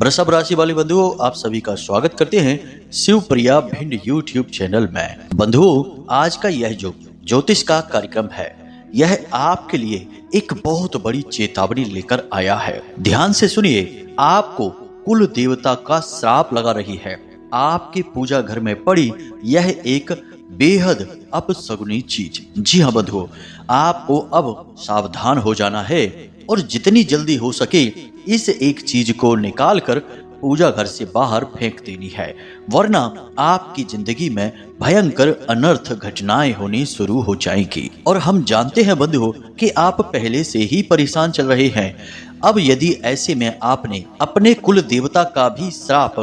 वृषभ राशि वाले बंधुओं, आप सभी का स्वागत करते हैं शिव प्रिया भिंड यूट्यूब चैनल में। बंधुओं, आज का यह जो ज्योतिष का कार्यक्रम है, यह आपके लिए एक बहुत बड़ी चेतावनी लेकर आया है। ध्यान से सुनिए। आपको कुल देवता का श्राप लगा रही है। आपके पूजा घर में पड़ी यह एक बेहद अपशगुनी चीज। जी हाँ बंधुओं, आपको अब सावधान हो जाना है और जितनी जल्दी हो सके इस एक चीज को निकालकर पूजा घर से बाहर फेंक देनी है, वरना आपकी जिंदगी में भयंकर अनर्थ घटनाएं होनी शुरू हो जाएंगी। और हम जानते हैं बंधुओं कि आप पहले से ही परेशान चल रहे हैं। अब यदि ऐसे में आपने अपने कुल देवता का भी श्राप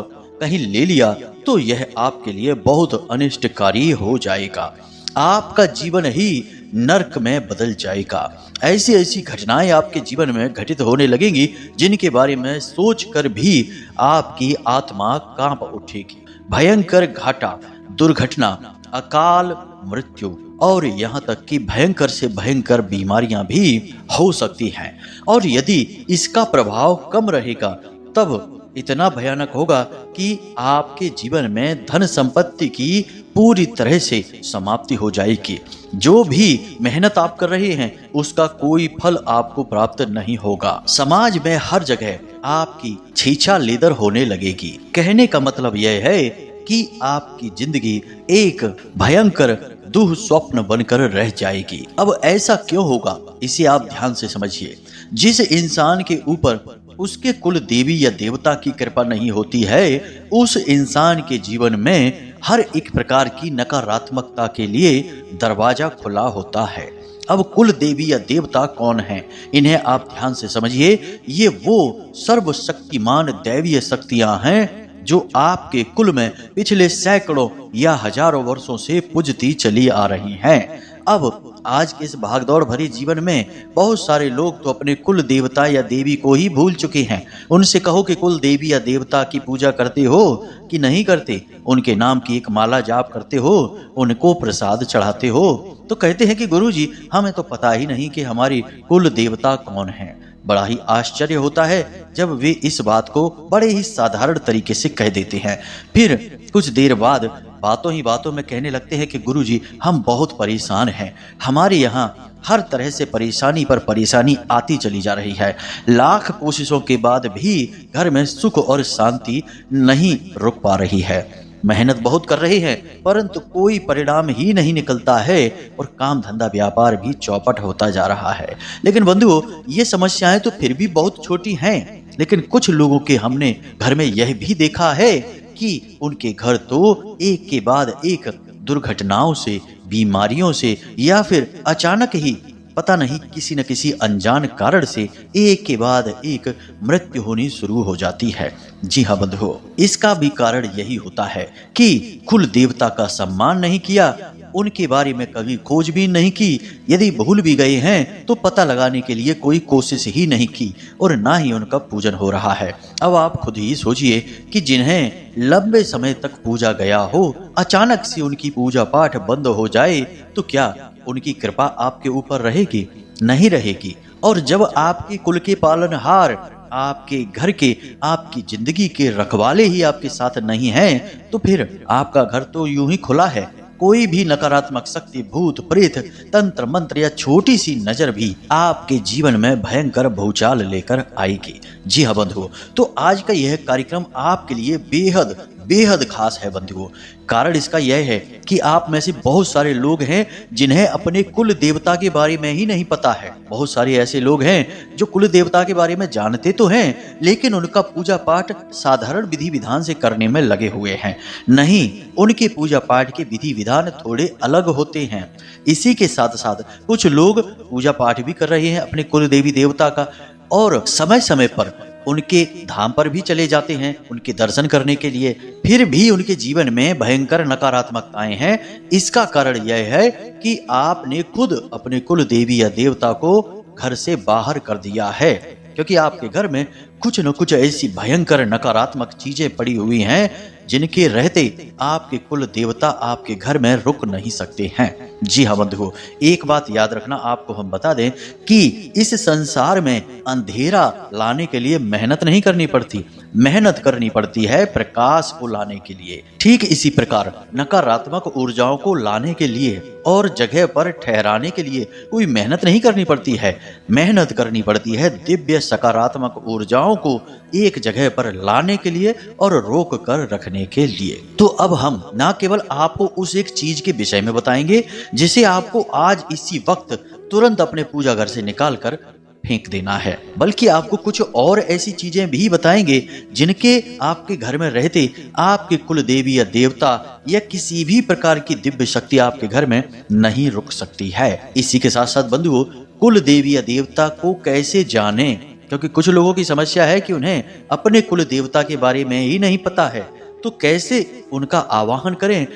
कहीं ले लिया तो यह आपके लिए बहुत अनिष्टकारी हो जाएगा। आपका जीवन ही नर्क में बदल जाएगा। ऐसी ऐसी घटनाएं आपके जीवन में घटित होने लगेंगी जिनके बारे में सोचकर भी आपकी आत्मा कांप उठेगी। भयंकर घाटा, दुर्घटना, अकाल मृत्यु और यहाँ तक कि भयंकर से भयंकर बीमारियां भी हो सकती हैं। और यदि इसका प्रभाव कम रहेगा तब इतना भयानक होगा कि आपके जीवन में धन संपत्ति की पूरी तरह से समाप्ति हो जाएगी। जो भी मेहनत आप कर रहे हैं उसका कोई फल आपको प्राप्त नहीं होगा। समाज में हर जगह आपकी छीछा लेदर होने लगेगी। कहने का मतलब यह है कि आपकी जिंदगी एक भयंकर दुःस्वप्न बनकर रह जाएगी। अब ऐसा क्यों होगा, इसे आप ध्यान से समझिए। जिस इंसान के ऊपर उसके कुल देवी या देवता की कृपा नहीं होती है, उस इंसान के जीवन में हर एक प्रकार की नकारात्मकता के लिए दरवाजा खुला होता है। अब कुल देवी या देवता कौन हैं, इन्हें आप ध्यान से समझिए। ये वो सर्वशक्तिमान दैवीय शक्तियां हैं जो आपके कुल में पिछले सैकड़ों या हजारों वर्षों से पूजती चली आ रही हैं। अब आज के इस भागदौड़ भरे जीवन में बहुत सारे लोग तो अपने कुल देवता या देवी को ही भूल चुके हैं। उनसे कहो कि कुल देवी या देवता की पूजा करते हो कि नहीं करते, उनके नाम की एक माला जाप करते हो, उनको प्रसाद चढ़ाते हो, तो कहते हैं कि गुरुजी हमें तो पता ही नहीं कि हमारी कुल देवता कौन है। बड़ा ही आश्चर्य होता है जब वे इस बात को बड़े ही साधारण तरीके से कह देते हैं। फिर कुछ देर बाद बातों ही बातों में कहने लगते हैं कि गुरुजी हम बहुत परेशान हैं, हमारे यहाँ हर तरह से परेशानी पर परेशानी आती चली जा रही है। लाख कोशिशों के बाद भी घर में सुख और शांति नहीं रुक पा रही है। मेहनत बहुत कर रहे हैं परंतु कोई परिणाम ही नहीं निकलता है और काम धंधा व्यापार भी चौपट होता जा रहा है। लेकिन बंधुओं, ये समस्याएं तो फिर भी बहुत छोटी हैं। लेकिन कुछ लोगों के हमने घर में यह भी देखा है कि उनके घर तो एक के बाद एक दुर्घटनाओं से, बीमारियों से या फिर अचानक ही पता नहीं किसी न किसी अनजान कारण से एक के बाद एक मृत्यु होनी शुरू हो जाती है। जी हाँ बंधुओं, इसका भी कारण यही होता है कि कुल देवता का सम्मान नहीं किया, उनके बारे में कभी खोजबीन नहीं की, यदि भूल भी गए हैं तो पता लगाने के लिए कोई कोशिश ही नहीं की और ना ही उनका पूजन हो रहा है। अब आप खुद ही सोचिए कि जिन्हें लंबे समय तक पूजा गया हो, अचानक से उनकी पूजा पाठ बंद हो जाए तो क्या उनकी कृपा आपके ऊपर रहेगी? नहीं रहेगी। और जब आपके कुल के पालनहार, आपके घर के, आपकी जिंदगी के रखवाले ही आपके साथ नहीं हैं तो फिर आपका घर तो यूं ही खुला है। कोई भी नकारात्मक शक्ति, भूत प्रेत, तंत्र मंत्र या छोटी सी नजर भी आपके जीवन में भयंकर भूचाल लेकर आएगी। जी हाँ बंधुओं, तो आज का यह कार्यक्रम आपके लिए बेहद बेहद खास है बंधुओं। कारण इसका यह है कि आप में से बहुत सारे लोग हैं जिन्हें अपने कुल देवता के बारे में ही नहीं पता है। बहुत सारे ऐसे लोग हैं जो कुल देवता के बारे में जानते तो हैं लेकिन उनका पूजा पाठ साधारण विधि विधान से करने में लगे हुए हैं। नहीं, उनके पूजा पाठ के विधि विधान थोड़े अलग होते हैं। इसी के साथ साथ कुछ लोग पूजा पाठ भी कर रहे हैं अपने कुल देवी देवता का और समय समय पर उनके धाम पर भी चले जाते हैं उनके दर्शन करने के लिए, फिर भी उनके जीवन में भयंकर नकारात्मकताएं हैं। इसका कारण यह है कि आपने खुद अपने कुल देवी या देवता को घर से बाहर कर दिया है, क्योंकि आपके घर में कुछ न कुछ ऐसी भयंकर नकारात्मक चीजें पड़ी हुई हैं जिनके रहते आपके कुल देवता आपके घर में रुक नहीं सकते हैं। जी हाँ बंधुओं, एक बात याद रखना, आपको हम बता दें कि इस संसार में अंधेरा लाने के लिए मेहनत नहीं करनी पड़ती, मेहनत करनी पड़ती है प्रकाश को लाने के लिए। ठीक इसी प्रकार नकारात्मक ऊर्जाओं को लाने के लिए और जगह पर ठहराने के लिए कोई मेहनत नहीं करनी पड़ती है, मेहनत करनी पड़ती है दिव्य सकारात्मक ऊर्जाओं को एक जगह पर लाने के लिए और रोक कर रखने के लिए। तो अब हम न केवल आपको उस एक चीज के विषय में बताएंगे जिसे आपको आज इसी वक्त तुरंत अपने पूजा घर से निकाल कर फेंक देना है, बल्कि आपको कुछ और ऐसी चीजें भी बताएंगे जिनके आपके घर में रहते आपके कुल देवी या देवता या किसी भी प्रकार की दिव्य शक्ति आपके घर में नहीं रुक सकती है। इसी के साथ साथ बंधुओं, कुल देवी या देवता को कैसे जाने, क्योंकि कुछ लोगों की समस्या है कि उन्हें अपने कुल देवता के बारे में ही नहीं पता है, तो कैसे उनका आवाहन करें,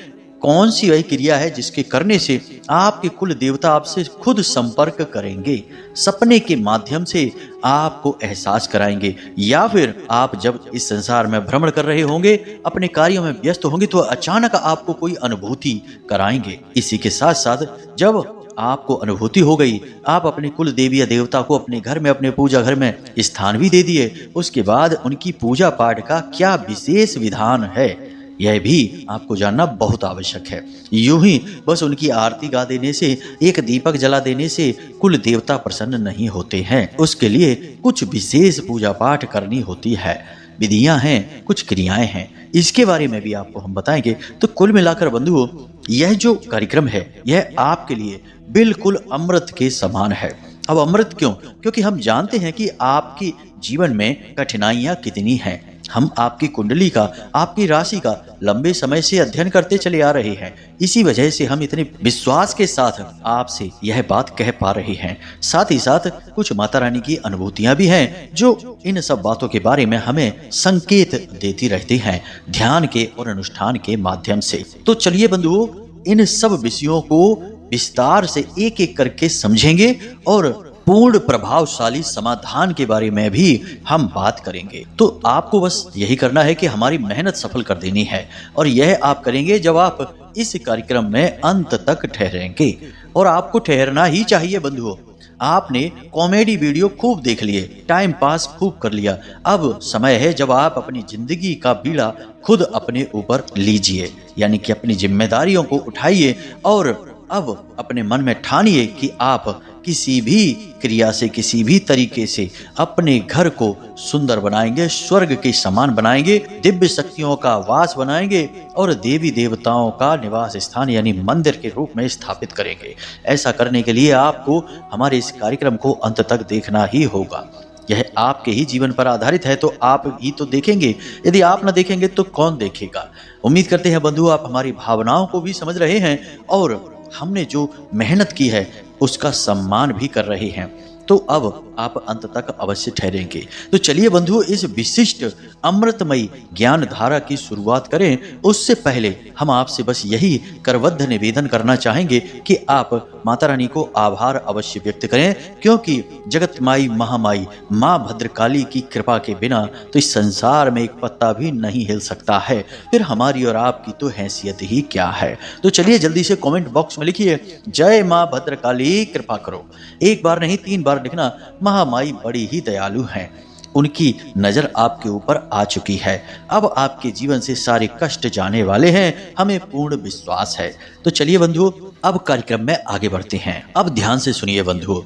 कौन सी वही क्रिया है जिसके करने से आपके कुल देवता आपसे खुद संपर्क करेंगे, सपने के माध्यम से आपको एहसास कराएंगे, या फिर आप जब इस संसार में भ्रमण कर रहे होंगे, अपने कार्यों में व्यस्त होंगे, तो अचानक आपको कोई अनुभूति कराएंगे। इसी के साथ साथ जब आपको अनुभूति हो गई, आप अपने कुल देवी या देवता को अपने घर में, अपने पूजा घर में स्थान भी दे दिए, उसके बाद उनकी पूजा पाठ का क्या विशेष विधान है यह भी आपको जानना बहुत आवश्यक है। यूं ही बस उनकी आरती गा देने से, एक दीपक जला देने से कुल देवता प्रसन्न नहीं होते हैं, उसके लिए कुछ विशेष पूजा पाठ करनी होती है, विधियां हैं, कुछ क्रियाएं हैं, इसके बारे में भी आपको हम बताएंगे। तो कुल मिलाकर बंधुओं, यह जो कार्यक्रम है यह आपके लिए बिल्कुल अमृत के समान है। अब अमृत क्यों? क्योंकि हम जानते हैं कि आपके जीवन में कठिनाइयां कितनी हैं। हम आपकी कुंडली का, आपकी राशि का लंबे समय से अध्ययन करते चले आ रहे हैं, इसी वजह से हम इतने विश्वास के साथ आपसे यह बात कह पा रहे हैं। साथ ही साथ कुछ माता रानी की अनुभूतियां भी हैं जो इन सब बातों के बारे में हमें संकेत देती रहती हैं ध्यान के और अनुष्ठान के माध्यम से। तो चलिए बंधुओं, इन सब विषयों को विस्तार से एक एक करके समझेंगे और पूर्ण प्रभावशाली समाधान के बारे में भी हम बात करेंगे। तो आपको बस यही करना है कि हमारी मेहनत सफल कर देनी है, और यह आप करेंगे जब आप इस कार्यक्रम में अंत तक ठहरेंगे, और आपको ठहरना ही चाहिए बंधुओं। आपने कॉमेडी वीडियो खूब देख लिए, टाइम पास खूब कर लिया, अब समय है जब आप अपनी जिंदगी का बीड़ा खुद अपने ऊपर लीजिए, यानी कि अपनी जिम्मेदारियों को उठाइए और अब अपने मन में ठानिए कि आप किसी भी क्रिया से, किसी भी तरीके से अपने घर को सुंदर बनाएंगे, स्वर्ग के समान बनाएंगे, दिव्य शक्तियों का वास बनाएंगे और देवी देवताओं का निवास स्थान यानी मंदिर के रूप में स्थापित करेंगे। ऐसा करने के लिए आपको हमारे इस कार्यक्रम को अंत तक देखना ही होगा। यह आपके ही जीवन पर आधारित है, तो आप ही तो देखेंगे, यदि आप न देखेंगे तो कौन देखेगा। उम्मीद करते हैं बंधु आप हमारी भावनाओं को भी समझ रहे हैं और हमने जो मेहनत की है उसका सम्मान भी कर रहे हैं। तो अब आप अंत तक अवश्य ठहरेंगे। तो चलिए बंधुओं, इस विशिष्ट अमृतमयी ज्ञान धारा की शुरुआत करें। उससे पहले हम आपसे बस यही करबद्ध निवेदन करना चाहेंगे कि आप माता रानी को आभार अवश्य व्यक्त करें, क्योंकि जगत माई महामाई माँ भद्रकाली की कृपा के बिना तो इस संसार में एक पत्ता भी नहीं हिल सकता है, फिर हमारी और आपकी तो हैसियत ही क्या है। तो चलिए जल्दी से कमेंट बॉक्स में लिखिए, जय माँ भद्रकाली कृपा करो। एक बार नहीं 3 बार लिखना। महामाई बड़ी ही दयालु हैं, उनकी नजर आपके ऊपर आ चुकी है, अब आपके जीवन से सारे कष्ट जाने वाले हैं, हमें पूर्ण विश्वास है। तो चलिए बंधुओं, अब कार्यक्रम में आगे बढ़ते हैं। अब ध्यान से सुनिए बंधुओं,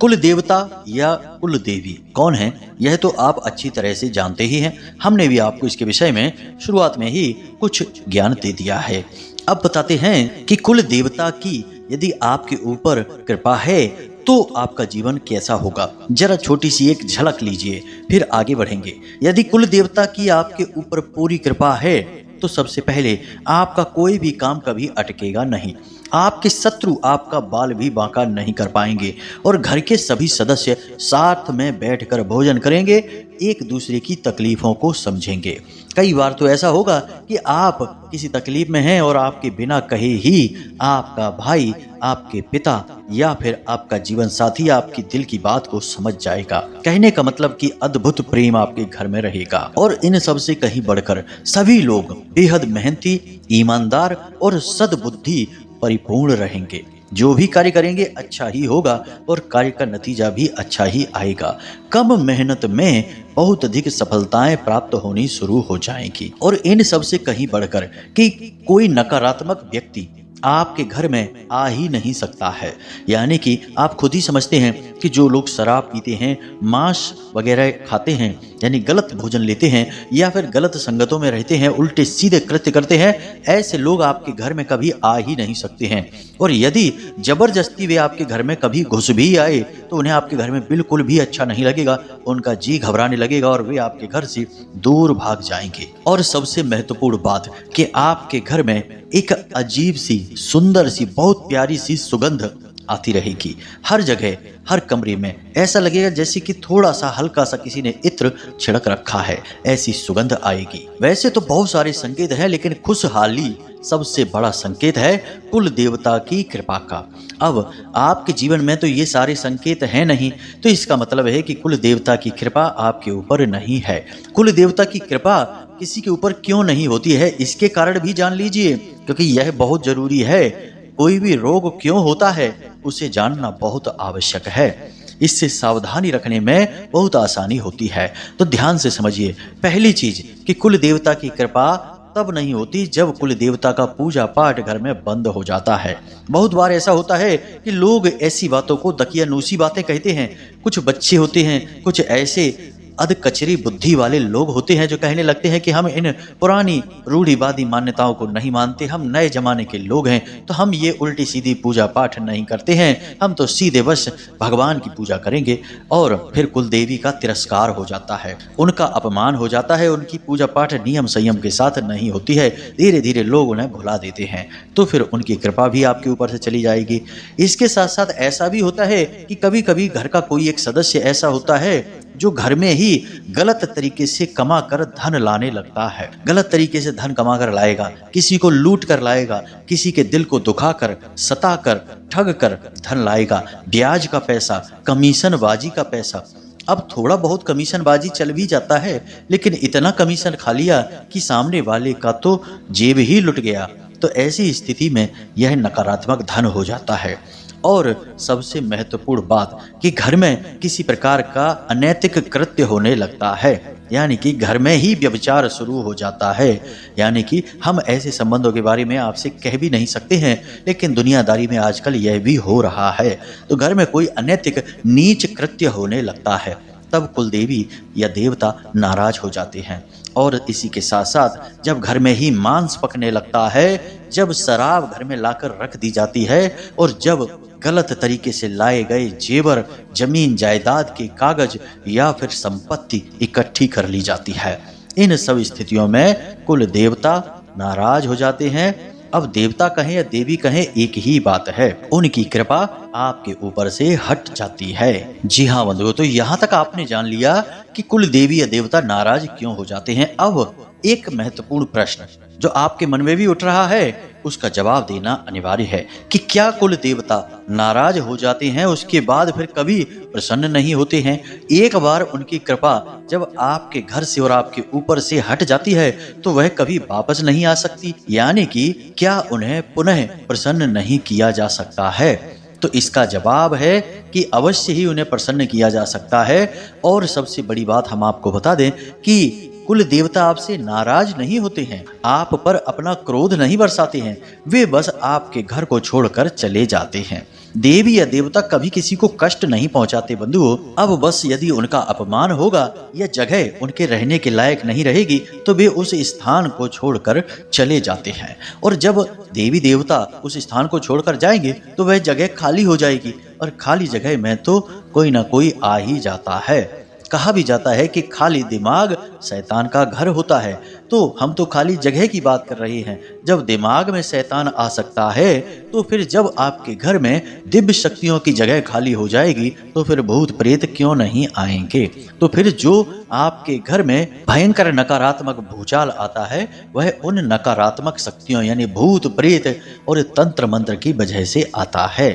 कुल देवता या कुल देवी कौन है यह तो आप अच्छी तरह से जानते ही हैं। हमने भी आपको इसके विषय में शुरुआत में ही कुछ ज्ञान दे दिया है। अब बताते हैं कि कुल देवता की यदि आपके ऊपर कृपा है तो आपका जीवन कैसा होगा। जरा छोटी सी एक झलक लीजिए, फिर आगे बढ़ेंगे। यदि कुल देवता की आपके ऊपर पूरी कृपा है तो सबसे पहले आपका कोई भी काम कभी अटकेगा नहीं। आपके शत्रु आपका बाल भी बांका नहीं कर पाएंगे और घर के सभी सदस्य साथ में बैठकर भोजन करेंगे, एक दूसरे की तकलीफों को समझेंगे। कई बार तो ऐसा होगा कि आप किसी तकलीफ में हैं और आपके बिना कहे ही आपका भाई, आपके पिता या फिर आपका जीवन साथी आपकी दिल की बात को समझ जाएगा। कहने का मतलब कि अद्भुत प्रेम आपके घर में रहेगा। और इन सब से कहीं बढ़कर सभी लोग बेहद मेहनती, ईमानदार और सद्बुद्धि परिपूर्ण रहेंगे। जो भी कार्य करेंगे अच्छा ही होगा और कार्य का नतीजा भी अच्छा ही आएगा। कम मेहनत में बहुत अधिक सफलताएं प्राप्त होनी शुरू हो जाएंगी। और इन सब से कहीं बढ़कर कि कोई नकारात्मक व्यक्ति आपके घर में आ ही नहीं सकता है। यानी कि आप खुद ही समझते हैं कि जो लोग शराब पीते हैं, मांस वगैरह खाते हैं, यानी गलत भोजन लेते हैं या फिर गलत संगतों में रहते हैं, उल्टे सीधे कृत्य करते हैं, ऐसे लोग आपके घर में कभी आ ही नहीं सकते हैं। और यदि जबरदस्ती वे आपके घर में कभी घुस भी आए तो उन्हें आपके घर में बिल्कुल भी अच्छा नहीं लगेगा, उनका जी घबराने लगेगा और वे आपके घर से दूर भाग जाएंगे। और सबसे महत्वपूर्ण बात कि आपके घर में एक अजीब सी, सुंदर सी, बहुत प्यारी सी सुगंध आती रहेगी। हर जगह, हर कमरे में ऐसा लगेगा जैसे कि थोड़ा सा हल्का सा किसी ने इत्र छिड़क रखा है, ऐसी सुगंध आएगी। वैसे तो बहुत सारे संकेत हैं, लेकिन खुशहाली सबसे बड़ा संकेत है कुल देवता की कृपा का। अब आपके जीवन में तो ये सारे संकेत हैं नहीं, तो इसका मतलब है कि कुल देवता की कृपा आपके ऊपर नहीं है। कुल देवता की कृपा किसी के ऊपर क्यों नहीं होती है, इसके कारण भी जान लीजिए, क्योंकि यह बहुत जरूरी है। कोई भी रोग क्यों होता है उसे जानना बहुत आवश्यक है। इससे सावधानी रखने में बहुत आसानी होती है। तो ध्यान से समझिए। पहली चीज कि कुल देवता की कृपा तब नहीं होती जब कुल देवता का पूजा पाठ घर में बंद हो जाता है। बहुत बार ऐसा होता है कि लोग ऐसी बातों को दकियानूसी बातें कहते हैं। कुछ बच्चे होते हैं, कुछ ऐसे अधकचरी बुद्धि वाले लोग होते हैं जो कहने लगते हैं कि हम इन पुरानी रूढ़िवादी मान्यताओं को नहीं मानते, हम नए जमाने के लोग हैं, तो हम ये उल्टी सीधी पूजा पाठ नहीं करते हैं, हम तो सीधे बस भगवान की पूजा करेंगे। और फिर कुल देवी का तिरस्कार हो जाता है, उनका अपमान हो जाता है, उनकी पूजा पाठ नियम संयम के साथ नहीं होती है। धीरे धीरे लोग उन्हें भुला देते हैं, तो फिर उनकी कृपा भी आपके ऊपर से चली जाएगी। इसके साथ साथ ऐसा भी होता है कि कभी कभी घर का कोई एक सदस्य ऐसा होता है जो घर में ही गलत तरीके से कमा कर धन लाने लगता है। गलत तरीके से धन कमा कर लाएगा, किसी को लूट कर लाएगा, किसी के दिल को दुखा कर, सता कर, ठग कर धन लाएगा। ब्याज का पैसा, कमीशन बाजी का पैसा। अब थोड़ा बहुत कमीशन बाजी चल भी जाता है, लेकिन इतना कमीशन खा लिया कि सामने वाले का तो जेब ही लुट गया। तो ऐसी स्थिति में यह नकारात्मक धन हो जाता है। और सबसे महत्वपूर्ण बात कि घर में किसी प्रकार का अनैतिक कृत्य होने लगता है, यानी कि घर में ही व्यभिचार शुरू हो जाता है। यानी कि हम ऐसे संबंधों के बारे में आपसे कह भी नहीं सकते हैं, लेकिन दुनियादारी में आजकल यह भी हो रहा है। तो घर में कोई अनैतिक नीच कृत्य होने लगता है, तब कुलदेवी या देवता नाराज हो जाते हैं। और इसी के साथ साथ जब घर में ही मांस पकने लगता है, जब शराब घर में लाकर रख दी जाती है और जब गलत तरीके से लाए गए जेवर, जमीन जायदाद के कागज या फिर संपत्ति इकट्ठी कर ली जाती है, इन सब स्थितियों में कुल देवता नाराज हो जाते हैं। अब देवता कहें या देवी कहें, एक ही बात है, उनकी कृपा आपके ऊपर से हट जाती है। जी हाँ बंधुओं, तो यहाँ तक आपने जान लिया कि कुल देवी या देवता नाराज क्यों हो जाते हैं। अब एक महत्वपूर्ण प्रश्न जो आपके मन में भी उठ रहा है, उसका जवाब देना अनिवार्य है कि क्या कुल देवता नाराज हो जाते हैं उसके बाद फिर कभी प्रसन्न नहीं होते हैं? एक बार उनकी कृपा जब आपके घर से और आपके ऊपर से हट जाती है तो वह कभी वापस नहीं आ सकती, यानी कि क्या उन्हें पुनः प्रसन्न नहीं किया जा सकता है? तो इसका जवाब है कि अवश्य ही उन्हें प्रसन्न किया जा सकता है। और सबसे बड़ी बात हम आपको बता दें कि कुल देवता आपसे नाराज नहीं होते हैं, आप पर अपना क्रोध नहीं बरसाते हैं, वे बस आपके घर को छोड़कर चले जाते हैं। देवी या देवता कभी किसी को कष्ट नहीं पहुंचाते बंधुओं। अब बस यदि उनका अपमान होगा या जगह उनके रहने के लायक नहीं रहेगी तो वे उस स्थान को छोड़कर चले जाते हैं। और जब देवी देवता उस स्थान को छोड़कर जाएंगे तो वह जगह खाली हो जाएगी, और खाली जगह में तो कोई ना कोई आ ही जाता है। कहा भी जाता है कि खाली दिमाग शैतान का घर होता है। तो हम तो खाली जगह की बात कर रहे हैं। जब दिमाग में शैतान आ सकता है तो फिर जब आपके घर में दिव्य शक्तियों की जगह खाली हो जाएगी तो फिर भूत प्रेत क्यों नहीं आएंगे। तो फिर जो आपके घर में भयंकर नकारात्मक भूचाल आता है वह उन नकारात्मक शक्तियों यानी भूत प्रेत और तंत्र मंत्र की वजह से आता है।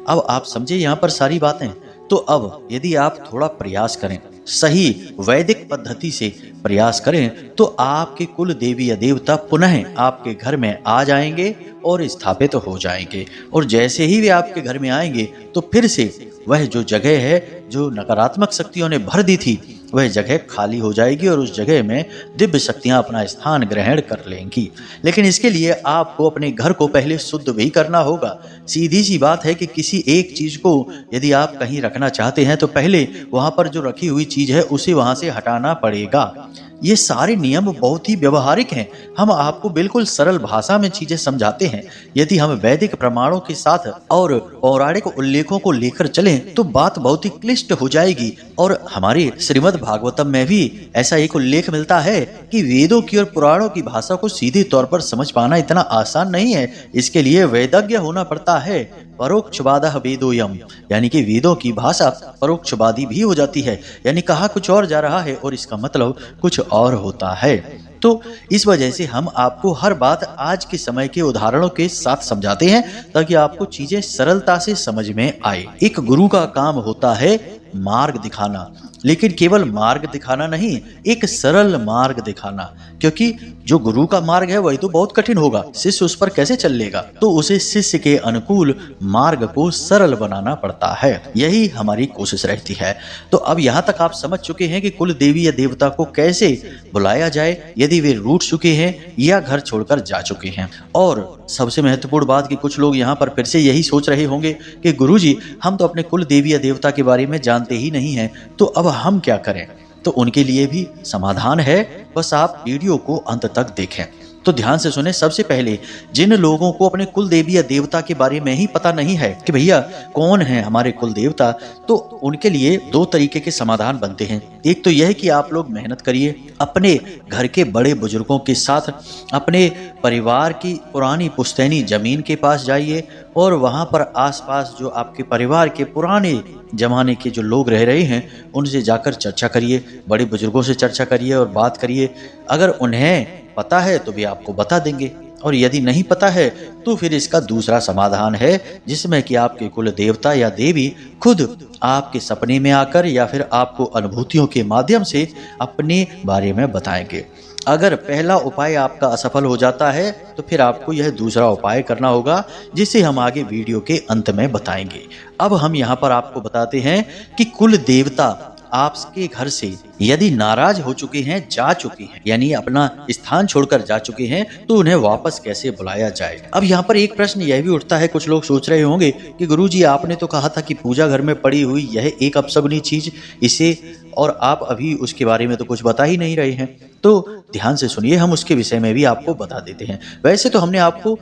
अब आप समझे यहाँ पर सारी बातें। तो अब यदि आप थोड़ा प्रयास करें, सही वैदिक पद्धति से प्रयास करें, तो आपके कुल देवी या देवता पुनः आपके घर में आ जाएंगे और स्थापित हो जाएंगे। और जैसे ही वे आपके घर में आएंगे तो फिर से वह जो जगह है जो नकारात्मक शक्तियों ने भर दी थी वह जगह खाली हो जाएगी और उस जगह में दिव्य शक्तियां अपना स्थान ग्रहण कर लेंगी। लेकिन इसके लिए आपको अपने घर को पहले शुद्ध भी करना होगा। सीधी सी बात है कि किसी एक चीज को यदि आप कहीं रखना चाहते हैं तो पहले वहां पर जो रखी हुई चीज है उसे वहां से हटाना पड़ेगा। ये सारे नियम बहुत ही व्यवहारिक हैं। हम आपको बिल्कुल सरल भाषा में चीजें समझाते हैं। यदि हम वैदिक प्रमाणों के साथ और पौराणिक उल्लेखों को लेकर चलें तो बात बहुत ही क्लिष्ट हो जाएगी। और हमारे श्रीमद् भागवतम में भी ऐसा एक उल्लेख मिलता है कि वेदों की और पुराणों की भाषा को सीधे तौर पर समझ पाना इतना आसान नहीं है। इसके लिए वेदज्ञ होना पड़ता है। परोक्षवादः वेदोयम, यानी कि वेदों की भाषा परोक्षवादी भी हो जाती है, यानी कहा कुछ और जा रहा है और इसका मतलब कुछ और होता है। तो इस वजह से हम आपको हर बात आज के समय के उदाहरणों के साथ समझाते हैं ताकि आपको चीजें सरलता से समझ में आए। एक गुरु का काम होता है मार्ग दिखाना, लेकिन केवल मार्ग दिखाना नहीं, एक सरल मार्ग दिखाना। क्योंकि जो गुरु का मार्ग है वही तो बहुत कठिन होगा, शिष्य उस पर कैसे चल लेगा। तो उसे शिष्य के अनुकूल मार्ग को सरल बनाना पड़ता है। यही हमारी कोशिश रहती है। तो अब यहाँ तक आप समझ चुके हैं कि कुल देवी या देवता को कैसे बुलाया जाए यदि वे रूठ चुके हैं या घर छोड़कर जा चुके हैं। और सबसे महत्वपूर्ण बात कि कुछ लोग यहाँ पर फिर से यही सोच रहे होंगे कि गुरुजी हम तो अपने कुल देवी या देवता के बारे में जानते ही नहीं हैं, तो अब हम क्या करें। तो उनके लिए भी समाधान है, बस आप वीडियो को अंत तक देखें। तो ध्यान से सुने। सबसे पहले जिन लोगों को अपने कुल देवी या देवता के बारे में ही पता नहीं है कि भैया कौन है हमारे कुल देवता, तो उनके लिए दो तरीके के समाधान बनते हैं। एक तो यह कि आप लोग मेहनत करिए, अपने घर के बड़े बुजुर्गों के साथ अपने परिवार की पुरानी पुश्तैनी जमीन के पास जाइए और वहां पर आसपास जो आपके परिवार के पुराने जमाने के जो लोग रह रहे हैं उनसे जाकर चर्चा करिए, बड़े बुजुर्गों से चर्चा करिए और बात करिए। अगर उन्हें पता है तो वे आपको बता देंगे, और यदि नहीं पता है तो फिर इसका दूसरा समाधान है जिसमें कि आपके कुल देवता या देवी खुद आपके सपने में आकर या फिर आपको अनुभूतियों के माध्यम से अपने बारे में बताएंगे। अगर पहला उपाय आपका असफल हो जाता है तो फिर आपको यह दूसरा उपाय करना होगा जिसे हम आगे वीडियो के अंत में बताएंगे। अब हम यहाँ पर आपको बताते हैं कि कुल देवता आपके घर से यदि नाराज हो चुके हैं, जा चुके हैं, यानी अपना स्थान छोड़कर जा चुके हैं, तो उन्हें वापस कैसे बुलाया जाए। अब यहाँ पर एक प्रश्न यह भी उठता है, कुछ लोग सोच रहे होंगे कि गुरुजी आपने तो कहा था कि पूजा घर में पड़ी हुई यह एक अपशगुनी चीज, इसे और आप अभी उसके बारे में तो कुछ बता ही नहीं रहे हैं। तो ध्यान से सुनिए, हम उसके विषय में भी आपको बता देते हैं। वैसे तो हमने आपको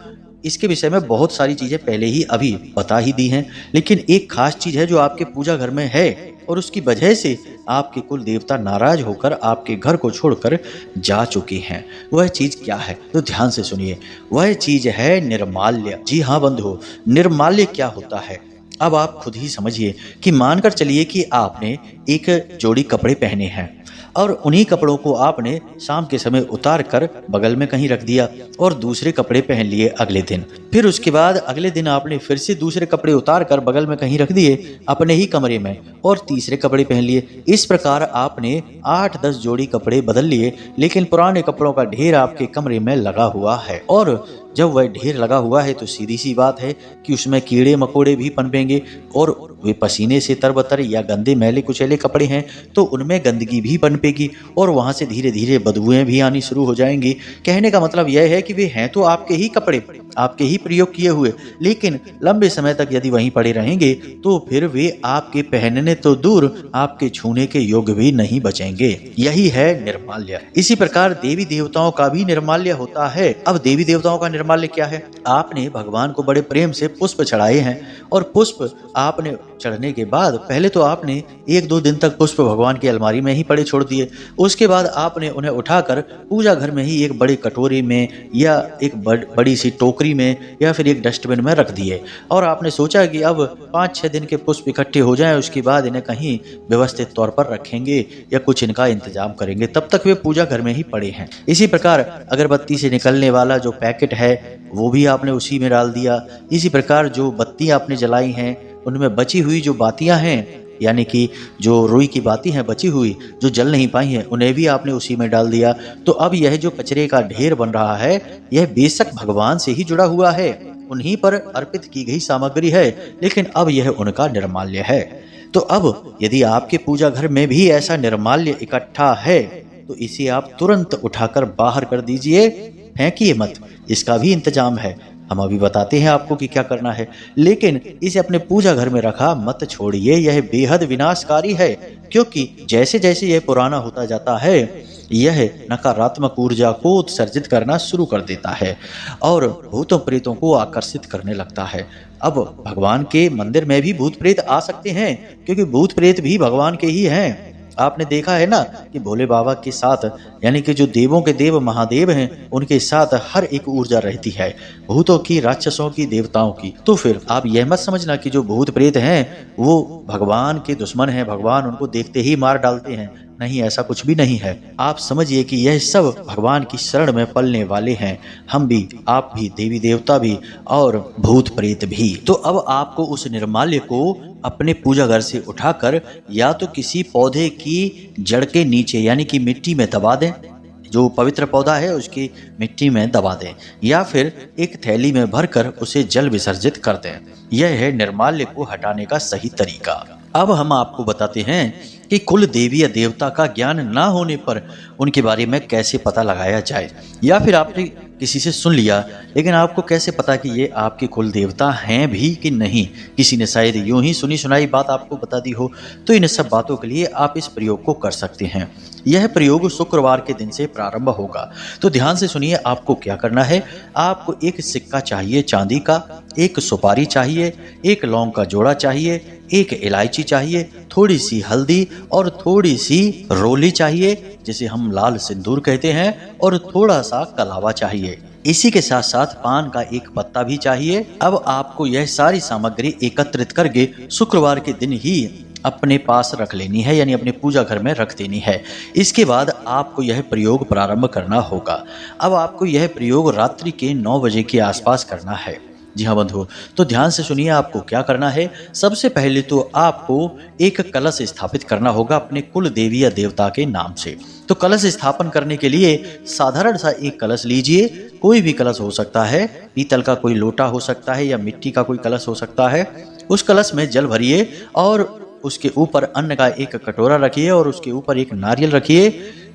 इसके विषय में बहुत सारी चीजें पहले ही अभी बता ही दी हैं, लेकिन एक खास चीज है जो आपके पूजा घर में है और उसकी वजह से आपके कुल देवता नाराज होकर आपके घर को छोड़कर जा चुके हैं। वह चीज क्या है तो ध्यान से सुनिए। वह चीज है निर्माल्य। जी हाँ बंधु, निर्माल्य क्या होता है अब आप खुद ही समझिए कि मानकर चलिए कि आपने एक जोड़ी कपड़े पहने हैं और उन्हीं कपड़ों को आपने शाम के समय उतार कर बगल में कहीं रख दिया और दूसरे कपड़े पहन लिए अगले दिन। फिर उसके बाद अगले दिन आपने फिर से दूसरे कपड़े उतार कर बगल में कहीं रख दिए अपने ही कमरे में और तीसरे कपड़े पहन लिए। इस प्रकार आपने 8-10 जोड़ी कपड़े बदल लिए, लेकिन पुराने कपड़ों का ढेर आपके कमरे में लगा हुआ है। और जब वह ढेर लगा हुआ है तो सीधी सी बात है कि उसमें कीड़े मकोड़े भी पनपेंगे और वे पसीने से तरबतर या गंदे मैले कुचैले कपड़े हैं तो उनमें गंदगी भी पनपेगी और वहां से धीरे धीरे बदबुएं भी आनी शुरू हो जाएंगी। कहने का मतलब यह है कि वे हैं तो आपके ही कपड़े, आपके ही प्रयोग किए हुए, लेकिन लंबे समय तक यदि वहीं पड़े रहेंगे तो फिर वे आपके पहनने तो दूर आपके छूने के योग्य भी नहीं बचेंगे। यही है निर्माल्य। इसी प्रकार देवी देवताओं का भी निर्माल्य होता है। अब देवी देवताओं का निर्माल्य क्या है? आपने भगवान को बड़े प्रेम से पुष्प चढ़ाए हैं और पुष्प आपने चढ़ने के बाद पहले तो आपने 1-2 दिन तक पुष्प भगवान की अलमारी में ही पड़े छोड़ दिए। उसके बाद आपने उन्हें उठाकर पूजा घर में ही एक बड़ी कटोरी में या एक बड़ी सी टोकरी में या फिर एक डस्टबिन में रख दिए और आपने सोचा कि अब 5-6 दिन के पुष्प इकट्ठे हो जाएं, उसके बाद इन्हें कहीं व्यवस्थित तौर पर रखेंगे या कुछ इनका इंतजाम करेंगे, तब तक वे पूजा घर में ही पड़े हैं। इसी प्रकार अगरबत्ती से निकलने वाला जो पैकेट है वो भी आपने उसी में डाल दिया। इसी प्रकार जो बत्ती आपने जलाई हैं उनमें बची हुई जो बातियां हैं, यानी कि जो रुई की बाती हैं बची हुई जो जल नहीं पाई हैं, उन्हें भी आपने उसी में डाल दिया। तो अब यह जो कचरे का ढेर बन रहा है यह बेशक भगवान से ही जुड़ा हुआ है, उन्हीं पर अर्पित की गई सामग्री है, लेकिन अब यह उनका निर्माल्य है। तो अब यदि आपके पूजा घर में भी ऐसा निर्माल्य इकट्ठा है तो इसे आप तुरंत उठाकर बाहर कर दीजिए, फेंकिए मत। इसका भी इंतजाम है, हम अभी बताते हैं आपको कि क्या करना है, लेकिन इसे अपने पूजा घर में रखा मत छोड़िए। यह बेहद विनाशकारी है, क्योंकि जैसे जैसे यह पुराना होता जाता है यह नकारात्मक ऊर्जा को उत्सर्जित करना शुरू कर देता है और भूतों प्रेतों को आकर्षित करने लगता है। अब भगवान के मंदिर में भी भूत प्रेत आ सकते हैं, क्योंकि भूत प्रेत भी भगवान के ही हैं। आपने देखा है ना कि भोले बाबा के साथ, यानी कि जो देवों के देव महादेव हैं, उनके साथ हर एक ऊर्जा रहती है, भूतों की, राक्षसों की, देवताओं की। तो फिर आप यह मत समझना कि जो भूत प्रेत हैं वो भगवान के दुश्मन हैं, भगवान उनको देखते ही मार डालते हैं। नहीं, ऐसा कुछ भी नहीं है। आप समझिए कि यह सब भगवान की शरण में पलने वाले हैं, हम भी, आप भी, देवी देवता भी और भूत प्रेत भी। तो अब आपको उस निर्माल्य को अपने पूजा घर से उठाकर या तो किसी पौधे की जड़ के नीचे यानी कि मिट्टी में दबा दें, जो पवित्र पौधा है उसकी मिट्टी में दबा दें, या फिर एक थैली में भरकर उसे जल विसर्जित कर दें। यह है निर्माल्य को हटाने का सही तरीका। अब हम आपको बताते हैं कि कुल देवी या देवता का ज्ञान ना होने पर उनके बारे में कैसे पता लगाया जाए, या फिर आपने किसी से सुन लिया लेकिन आपको कैसे पता कि ये आपके कुल देवता हैं भी कि नहीं। किसी ने शायद यूं ही सुनी सुनाई बात आपको बता दी हो। तो इन सब बातों के लिए आप इस प्रयोग को कर सकते हैं। यह प्रयोग शुक्रवार के दिन से प्रारंभ होगा। तो ध्यान से सुनिए, आपको क्या करना है। आपको एक सिक्का चाहिए चांदी का, एक सुपारी चाहिए, एक लौंग का जोड़ा चाहिए, एक इलायची चाहिए, थोड़ी सी हल्दी और थोड़ी सी रोली चाहिए जिसे हम लाल सिंदूर कहते हैं, और थोड़ा सा कलावा चाहिए। इसी के साथ साथ पान का एक पत्ता भी चाहिए। अब आपको यह सारी सामग्री एकत्रित करके शुक्रवार के दिन ही अपने पास रख लेनी है, यानी अपने पूजा घर में रख देनी है। इसके बाद आपको यह प्रयोग प्रारंभ करना होगा। अब आपको यह प्रयोग रात्रि के 9 बजे के आसपास करना है। जी हाँ बंधु, तो ध्यान से सुनिए आपको क्या करना है। सबसे पहले तो आपको एक कलश स्थापित करना होगा अपने कुल देवी या देवता के नाम से। तो कलश स्थापन करने के लिए साधारण सा एक कलश लीजिए, कोई भी कलश हो सकता है, पीतल का कोई लोटा हो सकता है या मिट्टी का कोई कलश हो सकता है। उस कलश में जल भरिए और उसके ऊपर अन्न का एक कटोरा रखिए और उसके ऊपर एक नारियल रखिए।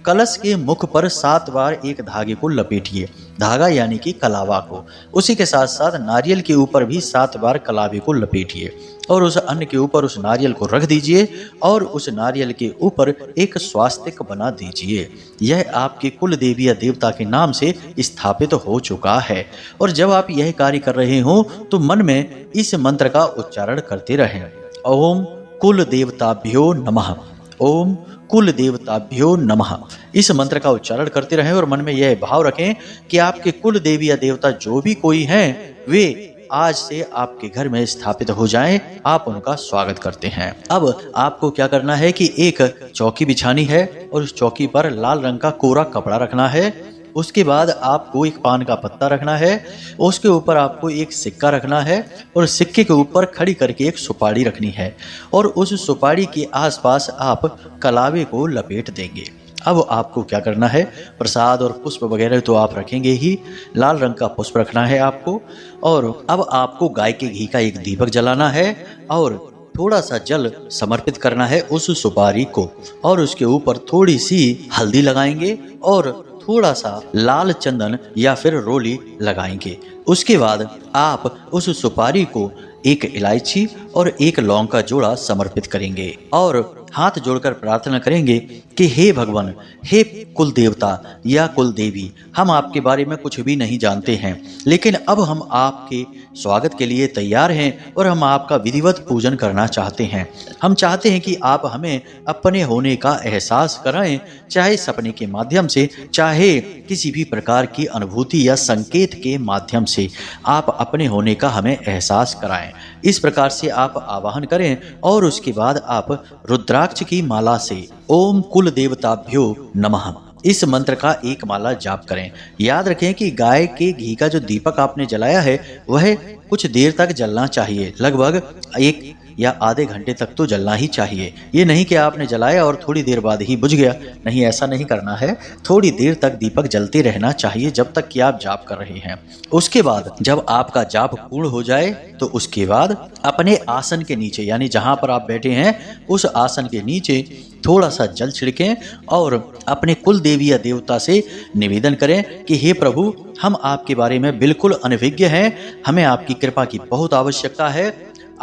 कलश के मुख पर 7 बार एक धागे को लपेटिए, धागा यानी कि कलावा को। उसी के साथ साथ नारियल के ऊपर भी 7 बार कलावे को लपेटिए और उस अन्न के ऊपर उस नारियल को रख दीजिए और उस नारियल के ऊपर एक स्वास्तिक बना दीजिए। यह आपके कुल देवी या देवता के नाम से स्थापित हो चुका है। और जब आप यह कार्य कर रहे हो तो मन में इस मंत्र का उच्चारण करते रहें। ओम कुल देवताभ्यो नमः, ओम कुल देवताभ्यो नमः। इस मंत्र का उच्चारण करते रहें और मन में यह भाव रखें कि आपके कुल देवी या देवता जो भी कोई हैं वे आज से आपके घर में स्थापित हो जाएं, आप उनका स्वागत करते हैं। अब आपको क्या करना है कि एक चौकी बिछानी है और उस चौकी पर लाल रंग का कोरा कपड़ा रखना है। उसके बाद आपको एक पान का पत्ता रखना है, उसके ऊपर आपको एक सिक्का रखना है और सिक्के के ऊपर खड़ी करके एक सुपारी रखनी है और उस सुपारी के आसपास आप कलावे को लपेट देंगे। अब आपको क्या करना है, प्रसाद और पुष्प वगैरह तो आप रखेंगे ही, लाल रंग का पुष्प रखना है आपको। और अब आपको गाय के घी का एक दीपक जलाना है और थोड़ा सा जल समर्पित करना है उस सुपारी को और उसके ऊपर थोड़ी सी हल्दी लगाएंगे और थोड़ा सा लाल चंदन या फिर रोली लगाएंगे। उसके बाद आप उस सुपारी को एक इलायची और एक लौंग का जोड़ा समर्पित करेंगे और हाथ जोड़कर प्रार्थना करेंगे कि हे भगवान, हे कुल देवता या कुल देवी, हम आपके बारे में कुछ भी नहीं जानते हैं, लेकिन अब हम आपके स्वागत के लिए तैयार हैं और हम आपका विधिवत पूजन करना चाहते हैं। हम चाहते हैं कि आप हमें अपने होने का एहसास कराएं, चाहे सपने के माध्यम से, चाहे किसी भी प्रकार की अनुभूति या संकेत के माध्यम से आप अपने होने का हमें एहसास कराएं। इस प्रकार से आप आवाहन करें और उसके बाद आप रुद्राक्ष की माला से ओम कुल देवताभ्यो नमः इस मंत्र का एक माला जाप करें। याद रखें कि गाय के घी का जो दीपक आपने जलाया है वह कुछ देर तक जलना चाहिए, लगभग 1 या आधे घंटे तक तो जलना ही चाहिए। ये नहीं कि आपने जलाया और थोड़ी देर बाद ही बुझ गया, नहीं, ऐसा नहीं करना है। थोड़ी देर तक दीपक जलते रहना चाहिए जब तक कि आप जाप कर रहे हैं। उसके बाद जब आपका जाप पूर्ण हो जाए तो उसके बाद अपने आसन के नीचे, यानी जहां पर आप बैठे हैं उस आसन के नीचे थोड़ा सा जल छिड़कें और अपने कुल देवी या देवता से निवेदन करें कि हे प्रभु, हम आपके बारे में बिल्कुल अनभिज्ञ हैं, हमें आपकी कृपा की बहुत आवश्यकता है,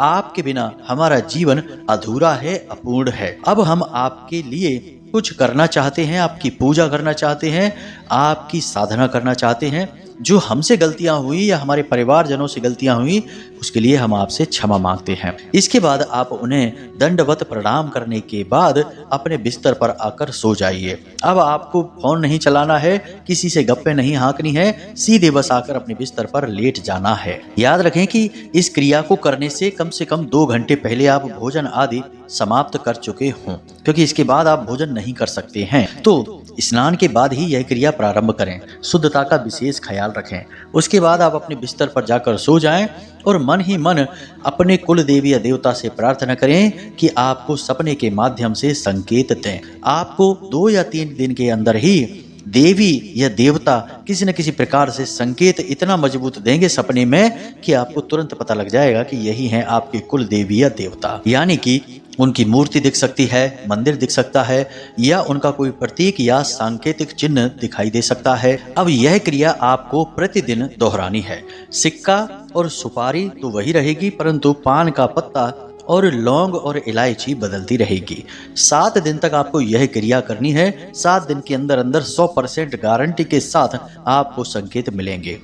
आपके बिना हमारा जीवन अधूरा है, अपूर्ण है। अब हम आपके लिए कुछ करना चाहते हैं, आपकी पूजा करना चाहते हैं, आपकी साधना करना चाहते हैं। जो हमसे गलतियां हुई या हमारे परिवारजनों से गलतियां हुई उसके लिए हम आपसे क्षमा मांगते हैं। इसके बाद आप उन्हें दंडवत प्रणाम करने के बाद अपने बिस्तर पर आकर सो जाइए। अब आपको फोन नहीं चलाना है, किसी से गप्पे नहीं हाँकनी है, सीधे बस आकर अपने बिस्तर पर लेट जाना है। याद रखें कि इस क्रिया को करने से कम 2 घंटे पहले आप भोजन आदि समाप्त कर चुके हों, क्योंकि इसके बाद आप भोजन नहीं कर सकते हैं। तो स्नान के बाद ही यह क्रिया प्रारंभ करें, शुद्धता का विशेष ख्याल रखें। उसके बाद आप अपने बिस्तर पर जाकर सो जाएं और मन ही मन अपने कुल देवी या देवता से प्रार्थना करें कि आपको सपने के माध्यम से संकेत दें। आपको 2 या 3 दिन के अंदर ही देवी या देवता किसी न किसी प्रकार से संकेत इतना मजबूत देंगे सपने में कि आपको तुरंत पता लग जाएगा कि यही हैं आपके कुल देवी या देवता। यानी कि उनकी मूर्ति दिख सकती है, मंदिर दिख सकता है, या उनका कोई प्रतीक या सांकेतिक चिन्ह दिखाई दे सकता है। अब यह क्रिया आपको प्रतिदिन दोहरानी है। सिक्का और सुपारी तो वही रहेगी, परंतु पान का पत्ता और लौंग और इलायची बदलती रहेगी। 7 दिन तक आपको यह क्रिया करनी है। 7 दिन के अंदर अंदर 100% गारंटी के साथ आपको संकेत मिलेंगे।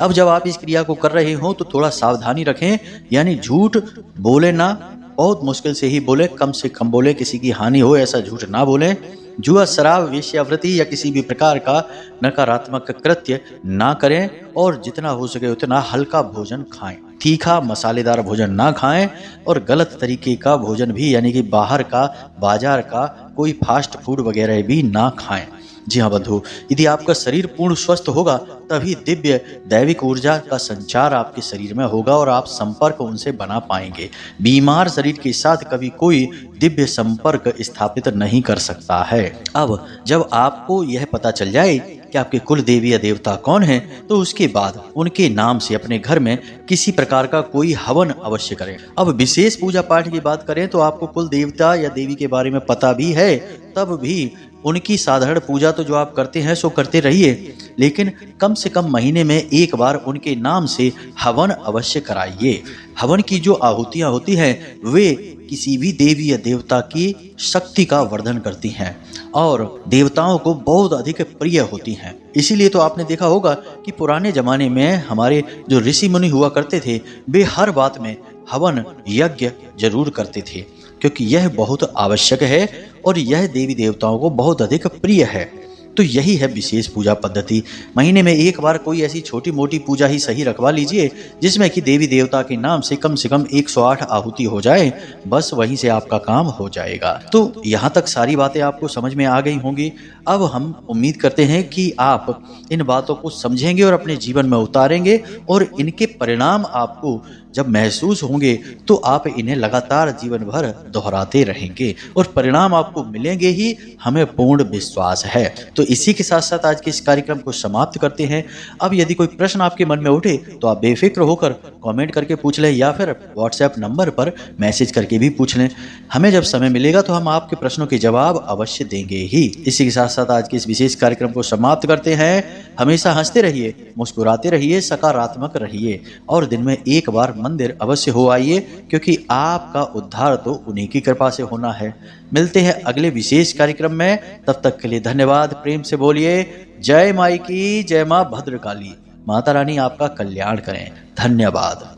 अब जब आप इस क्रिया को कर रहे हो तो थोड़ा सावधानी रखें, यानी झूठ बोले ना, बहुत मुश्किल से ही बोले, कम से कम बोले, किसी की हानि हो ऐसा झूठ ना बोलें। जुआ, शराब, वेश्यावृत्ति या किसी भी प्रकार का नकारात्मक कृत्य ना करें और जितना हो सके उतना हल्का भोजन खाएं। तीखा मसालेदार भोजन ना खाएं और गलत तरीके का भोजन भी, यानी कि बाहर का, बाजार का कोई फास्ट फूड वगैरह भी ना खाएं। जी हाँ बंधु, यदि आपका शरीर पूर्ण स्वस्थ होगा तभी दिव्य दैविक ऊर्जा का संचार आपके शरीर में होगा और आप संपर्क उनसे बना पाएंगे। बीमार शरीर के साथ कभी कोई दिव्य संपर्क स्थापित नहीं कर सकता है। अब जब आपको यह पता चल जाए कि आपके कुल देवी या देवता कौन हैं, तो उसके बाद उनके नाम से अपने घर में किसी प्रकार का कोई हवन अवश्य करें। अब विशेष पूजा पाठ की बात करें तो आपको कुल देवता या देवी के बारे में पता भी है, तब भी उनकी साधारण पूजा तो जो आप करते हैं सो करते रहिए, लेकिन कम से कम महीने में एक बार उनके नाम से हवन अवश्य कराइए। हवन की जो आहुतियां होती हैं वे किसी भी देवी या देवता की शक्ति का वर्धन करती हैं और देवताओं को बहुत अधिक प्रिय होती हैं। इसीलिए तो आपने देखा होगा कि पुराने जमाने में हमारे जो ऋषि मुनि हुआ करते थे वे हर बात में हवन यज्ञ जरूर करते थे, क्योंकि यह बहुत आवश्यक है और यह देवी देवताओं को बहुत अधिक प्रिय है। तो यही है विशेष पूजा पद्धति। महीने में एक बार कोई ऐसी छोटी मोटी पूजा ही सही रखवा लीजिए जिसमें कि देवी देवता के नाम से कम 108 आहुति हो जाए, बस वहीं से आपका काम हो जाएगा। तो यहाँ तक सारी बातें आपको समझ में आ गई होंगी। अब हम उम्मीद करते हैं कि आप इन बातों को समझेंगे और अपने जीवन में उतारेंगे और इनके परिणाम आपको जब महसूस होंगे तो आप इन्हें लगातार जीवन भर दोहराते रहेंगे और परिणाम आपको मिलेंगे ही, हमें पूर्ण विश्वास है। तो तो इसी के साथ साथ आज के इस कार्यक्रम को समाप्त करते हैं। अब यदि कोई प्रश्न आपके मन में उठे तो आप बेफिक्र होकर कमेंट करके पूछ लें या फिर व्हाट्सएप नंबर पर मैसेज करके भी पूछ लें। हमें जब समय मिलेगा तो हम आपके प्रश्नों के जवाब अवश्य देंगे ही। इसी के साथ साथ आज के इस विशेष कार्यक्रम को समाप्त करते हैं। हमेशा हंसते रहिए, मुस्कुराते रहिए, सकारात्मक रहिए और दिन में एक बार मंदिर अवश्य हो आइए, क्योंकि आपका उद्धार तो उन्हीं की कृपा से होना है। मिलते हैं अगले विशेष कार्यक्रम में, तब तक के लिए धन्यवाद। प्रेम से बोलिए जय माई की, जय मां भद्रकाली। माता रानी आपका कल्याण करें। धन्यवाद।